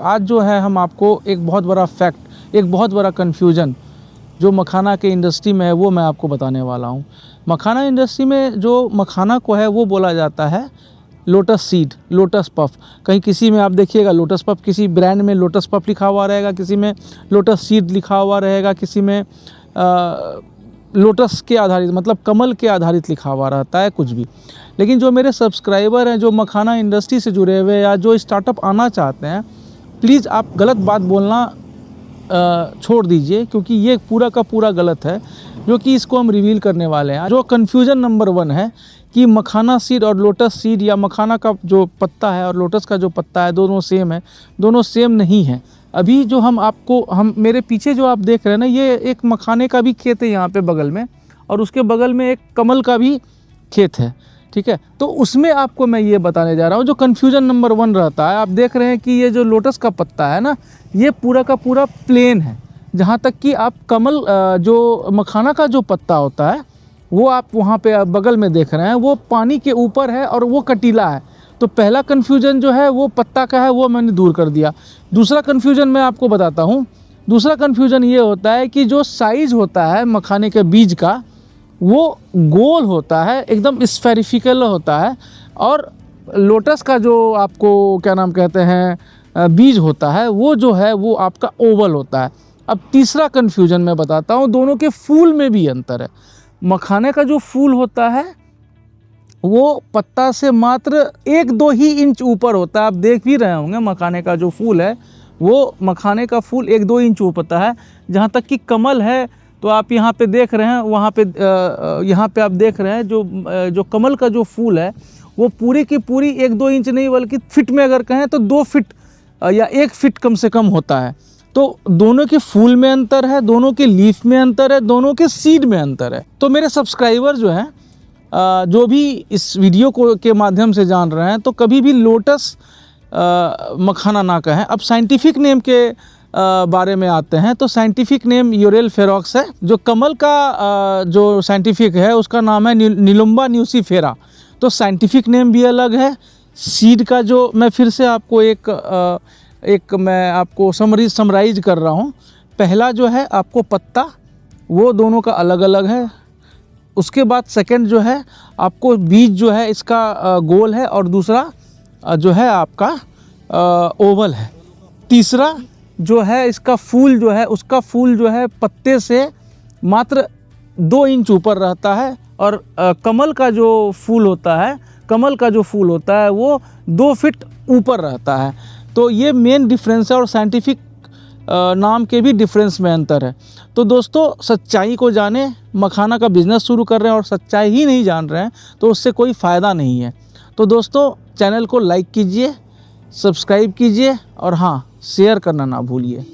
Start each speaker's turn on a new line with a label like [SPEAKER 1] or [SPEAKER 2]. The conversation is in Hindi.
[SPEAKER 1] आज जो है हम आपको एक बहुत बड़ा फैक्ट, एक बहुत बड़ा कन्फ्यूज़न जो मखाना के इंडस्ट्री में है वो मैं आपको बताने वाला हूँ। मखाना इंडस्ट्री में जो मखाना को है वो बोला जाता है लोटस सीड, लोटस पफ। कहीं किसी में आप देखिएगा लोटस पफ, किसी ब्रांड में लोटस पफ लिखा हुआ रहेगा, किसी में लोटस सीड लिखा हुआ रहेगा, किसी में लोटस के आधारित मतलब कमल के आधारित लिखा हुआ रहता है, कुछ भी। लेकिन जो मेरे सब्सक्राइबर हैं जो मखाना इंडस्ट्री से जुड़े हुए या जो स्टार्टअप आना चाहते हैं, प्लीज़ आप गलत बात बोलना छोड़ दीजिए, क्योंकि ये पूरा का पूरा गलत है जो कि इसको हम रिवील करने वाले हैं। जो कन्फ्यूज़न नंबर 1 है कि मखाना सीड और लोटस सीड या मखाना का जो पत्ता है और लोटस का जो पत्ता है दोनों सेम है, दोनों सेम नहीं है। अभी जो हम मेरे पीछे जो आप देख रहे हैं ना, ये एक मखाने का भी खेत है यहाँ पे बगल में, और उसके बगल में एक कमल का भी खेत है, ठीक है। तो उसमें आपको मैं ये बताने जा रहा हूँ जो कन्फ्यूज़न नंबर 1 रहता है। आप देख रहे हैं कि ये जो लोटस का पत्ता है ना, ये पूरा का पूरा प्लेन है। जहाँ तक कि आप कमल जो मखाना का जो पत्ता होता है वो आप वहाँ पे बगल में देख रहे हैं, वो पानी के ऊपर है और वो कटीला है। तो पहला कन्फ्यूज़न जो है वो पत्ता का है, वो मैंने दूर कर दिया। दूसरा कन्फ्यूज़न मैं आपको बताता हूँ। दूसरा कन्फ्यूज़न ये होता है कि जो साइज़ होता है मखाने के बीज का वो गोल होता है, एकदम स्फेरिकल होता है, और लोटस का जो आपको क्या नाम कहते हैं बीज होता है वो जो है वो आपका ओवल होता है। अब तीसरा कन्फ्यूज़न मैं बताता हूँ, दोनों के फूल में भी अंतर है। मखाने का जो फूल होता है वो पत्ता से मात्र 1-2 ही इंच ऊपर होता है। आप देख भी रहे होंगे मखाने का जो फूल है वो मखाने का फूल 1-2 इंच ऊपर है। जहाँ तक कि कमल है तो आप यहाँ पे देख रहे हैं, वहाँ पे यहाँ पे आप देख रहे हैं जो कमल का जो फूल है वो पूरी की पूरी 1-2 इंच नहीं बल्कि फिट में अगर कहें तो 2 फिट या 1 फिट कम से कम होता है। तो दोनों के फूल में अंतर है, दोनों के लीफ में अंतर है, दोनों के सीड में अंतर है। तो मेरे सब्सक्राइबर जो हैं जो भी इस वीडियो को के माध्यम से जान रहे हैं, तो कभी भी लोटस मखाना ना कहें। अब साइंटिफिक नेम के बारे में आते हैं, तो साइंटिफिक नेम यूरेल फेरोक्स है। जो कमल का जो साइंटिफिक है उसका नाम है निलुम्बा न्यूसीफेरा। तो साइंटिफिक नेम भी अलग है। सीड का जो मैं फिर से आपको मैं आपको समराइज कर रहा हूँ। पहला जो है आपको पत्ता, वो दोनों का अलग अलग है। उसके बाद सेकंड जो है आपको बीज जो है इसका गोल है, और दूसरा जो है आपका ओवल है। तीसरा जो है इसका फूल जो है, उसका फूल जो है पत्ते से मात्र 2 इंच ऊपर रहता है, और कमल का जो फूल होता है वो 2 फीट ऊपर रहता है। तो ये मेन डिफरेंस है, और साइंटिफिक नाम के भी डिफरेंस में अंतर है। तो दोस्तों सच्चाई को जाने, मखाना का बिज़नेस शुरू कर रहे हैं और सच्चाई ही नहीं जान रहे हैं तो उससे कोई फ़ायदा नहीं है। तो दोस्तों चैनल को लाइक कीजिए, सब्सक्राइब कीजिए, और हाँ, शेयर करना ना भूलिए।